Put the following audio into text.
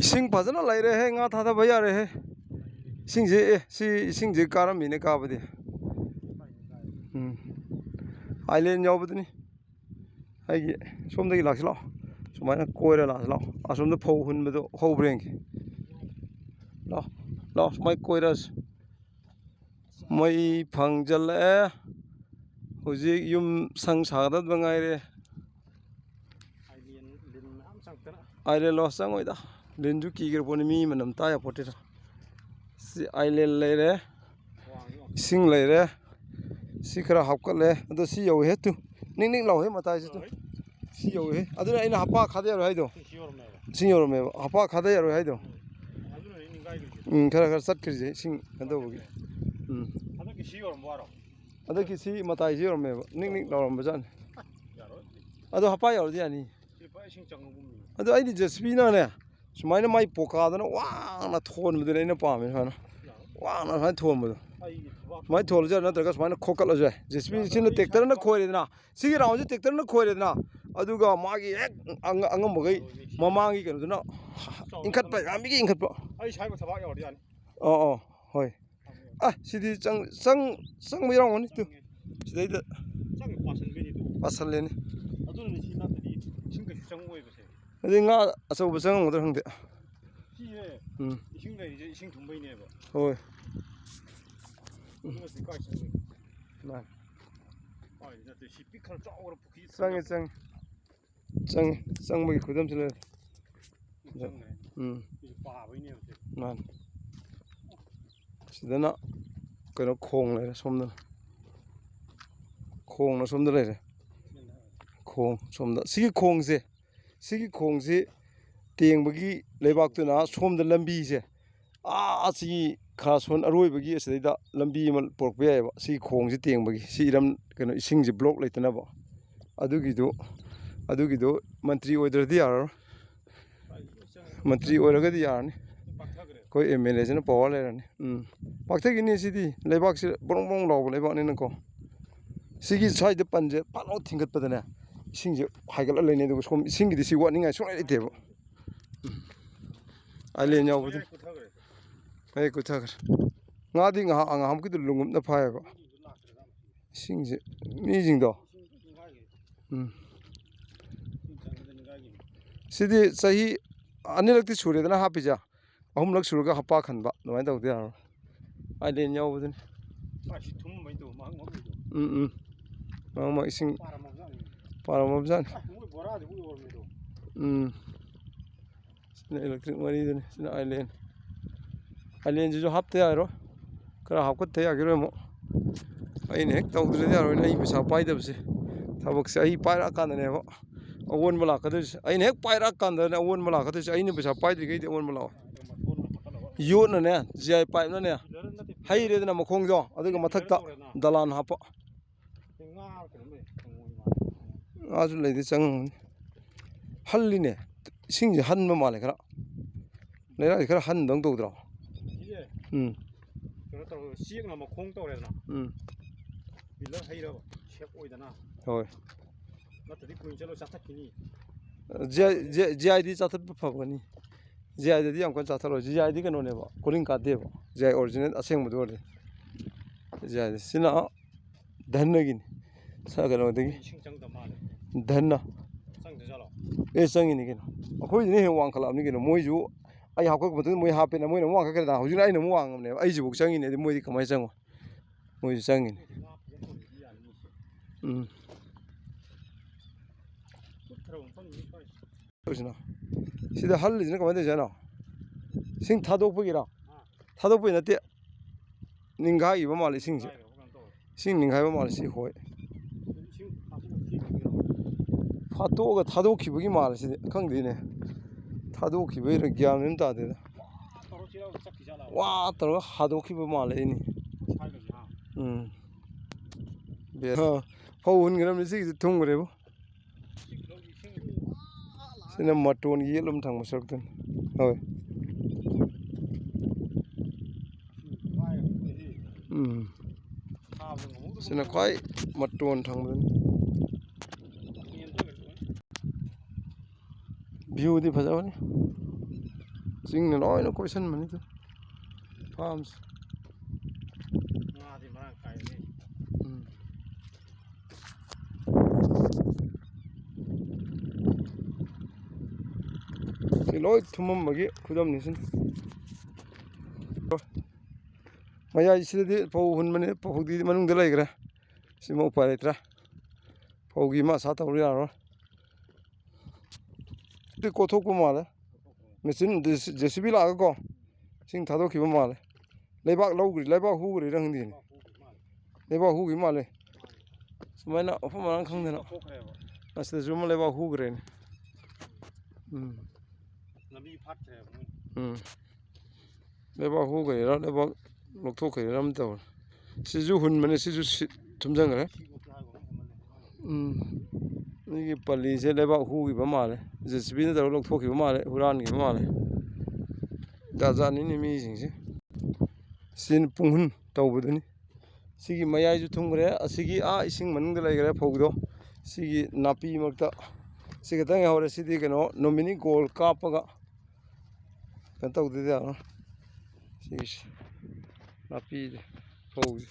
Sing fazana lai re hai nga thada bhaiya re hai sing je karam mine ka bade island yaw badni ai gi somdagi laksila sumaina koira la asomda phau hun bado ho breng la sumai koiras mai phangjal e hoji yum sang sagda bangai re island lo sang oida lenju ki ger poni mi manam ta ya potira si island le re sing le re si khara hapkal le ado si yaw he tu ning law he mata si tu si yaw he aduna ina hapa khade ro haido sing yor me hapa khade ro haido khara sat khir je sing ado bogi adaki si yor mo aro adaki si mata si yor me ning law ram bajan ado hapa yor di ani ado ai di jasbina ne sumaina mai pokadana wangna thon mudure ina pame hana wangna han thon mudu mai thol ja na daga sumaina khokal ja jasbi sin tractor na khoire na sigi raun ji tractor na khoire na aduga magi ek angam bagai mamangi kan duna ingkhat pa ami gi ingkhat pa ai sai ba thaba yor di an hoi sidi sang mai rong ni tu sidai da sang pasan be ni tu pasan le ni aduna ni sin na tadi sing ka sang oi ba se adi nga aso ba sang ngodar hangde si he ising le je ising thum bai ne ba hoi man ai na te si pikal cha or pukhi sang mai khudam chale pa bai ne man sidana kano khong le somna khong na somda le khong somda sigi khong se teng bagi leibak tu na somda lambi se si khason aroi bagi asida lambi mal pork be ba si khong se teng bagi si ram kano ising je block leitana ba adugido mantri order di yar mantri oraga di yar ni koi MLA jena power le rani pakthagi ni sidi leibak se bong law leibak ni na ko sigi side de panje palo thingat padana ising je haigal leine du som ising gi si warning ai so ai te bo ale nyaw bu ai ku thar nga di nga ham ki du lungum na phai ba ising je mi jing do sidi sahi anilakti sure dana hapija ahum lak surga hapa khanba nomai dau dia ale nyaw bu din si thum mai do mang ma ising paramabjan sina electric mari dene sina island jo hapte aro kara hapkot te agiro mo ai nek tawdre dia ro ai pesa pai dabse thabak se ai paira kan ne ba awon mala ka ai nek paira kan ne awon mala ka ai ne pesa pai dri ge awon mala yo na ne jai pai na ne hai re na makhong jo aduga mathakta dalan hapa azu leide chang halline singje hanma male khara lera khara han dang do dra kara to siek na ma khong to re na bila haira shek oi dana hoi na tadi kuin chalo chathak kini jid chathak phagani jid di am kon chathalo jid ka no ne ba koling ka de ba jid original aseng mu do re jid sina dhanagin sa ga no de dhanna changini kino akhoi ni he wang khala ni kino moi ju ai hakok batu moi hape na moi na wang ka da hujina ai na mo wang ne ai ju changi ne moi di kamai chango moi changi sina sida hal ni kamai de jana sing thadok pugira thadok pu na te ningha i ba mal sing ningha ba mal si hoi 파토가 타도 기분이 말이지 강디네 타도 기분이 gyam는 다데 와 떨어 하도 기분 말이니 베 파운 그럼 이제 통 그래보 sina maton yelum thang masakten hoi sina kai maton thang view di phajawani ꯆꯤꯡꯅ ꯂꯣꯏꯅ ꯀꯣꯏꯁꯟꯕꯅꯤꯗ ꯐꯥꯝꯁꯦ ꯉꯥꯗꯤ ꯃꯔꯥꯡ ꯀꯥꯏꯕꯅꯤ ꯁꯤ ꯂꯣꯏ ꯊꯨꯝꯃꯝꯕꯒꯤ ꯈꯨꯗꯝꯅꯤ ꯁꯤꯅ ꯃꯌꯥꯏꯁꯤꯗꯗꯤ ꯐꯧ ꯍꯨꯟꯕꯅꯤ ꯐꯧꯗꯤ ꯃꯅꯨꯡꯗ ꯂꯩꯈ꯭ꯔꯦ ꯁꯤꯃ ꯎꯄꯥꯏ ꯂꯩꯇ꯭ꯔꯦ ꯐꯧꯒꯤ ꯃꯁꯥ ꯇꯧꯕ ꯌꯥꯔꯣꯏ ꯁꯤ ꯀꯣꯊꯣꯛꯄ ꯃꯥꯜꯂꯦ ꯃꯦꯆꯤꯟ JCB ꯂꯥꯛꯑꯒꯀꯣ ꯏꯁꯤꯡ ꯊꯥꯗꯣꯛꯈꯤꯕ ꯃꯥꯜꯂꯦ ꯂꯩꯕꯥꯛ ꯂꯧꯈ꯭ꯔꯤ ꯂꯩꯕꯥꯛ ꯍꯨꯈ꯭ꯔꯤꯔ ꯈꯪꯗꯦꯅꯦ ꯂꯩꯕꯥꯛ ꯍꯨꯈꯤꯕ ꯃꯥꯜꯂꯦ ꯁꯨꯃꯥꯏꯅ ꯃꯐꯝ ꯃꯔꯥꯡ ꯈꯪꯗꯅ ꯑꯁꯤꯗꯁꯨ ꯑꯃ ꯂꯩꯕꯥꯛ ꯍꯨꯈ꯭ꯔꯦꯅꯦ ꯂꯝꯕꯤ ꯐꯥꯠꯈ꯭ꯔꯦꯕ ꯂꯩꯕꯥꯛ ꯍꯨꯈ꯭ꯔꯤꯔꯥ ꯂꯩꯕꯥꯛ ꯂꯧꯊꯣꯛꯈ꯭ꯔꯤꯔꯥ ꯑꯃ ꯇꯧꯔꯦ ꯁꯤꯁꯨ ꯍꯨꯟꯕꯅꯦ ꯁꯤꯁꯨ ꯊꯨꯝꯖꯤꯟꯈ꯭ꯔꯦ ꯃꯤꯒꯤ ꯄꯜꯂꯤꯁꯦ ꯂꯩꯕꯥꯛ ꯍꯨꯈꯤꯕ ꯃꯥꯜꯂꯦ JCBꯅ ꯇꯧꯔꯒ ꯂꯧꯊꯣꯛꯈꯤꯕ ꯃꯥꯜꯂꯦ ꯍꯨꯔꯥꯟꯈꯤꯕ ꯃꯥꯜꯂꯦ ꯖꯥꯠ-ꯖꯥꯠꯅꯤꯅꯦ ꯃꯤꯁꯤꯡꯁꯦ ꯁꯤꯅ ꯄꯨꯡꯍꯨꯟ ꯇꯧꯕꯗꯨꯅꯤ ꯁꯤꯒꯤ ꯃꯌꯥꯏꯁꯨ ꯊꯨꯝꯈ꯭ꯔꯦ ꯑꯁꯤꯒꯤ ꯏꯁꯤꯡ ꯃꯅꯨꯡꯗ ꯂꯩꯈ꯭ꯔꯦ ꯐꯧꯗꯣ ꯁꯤꯒꯤ ꯅꯥꯄꯤ ꯃꯔꯛꯇ ꯁꯤ ꯈꯛꯇꯪ ꯌꯥꯍꯧꯔꯦ ꯁꯤꯗꯤ ꯀꯩꯅꯣ ꯅꯣꯃꯤꯅꯤ ꯒꯣꯜ ꯀꯥꯞꯄꯒ ꯀꯩꯅꯣ ꯇꯧꯗꯗꯤ ꯌꯥꯔꯣꯏ ꯁꯤꯒꯤꯁꯦ ꯅꯥꯄꯤꯁꯦ ꯐꯧꯁꯦ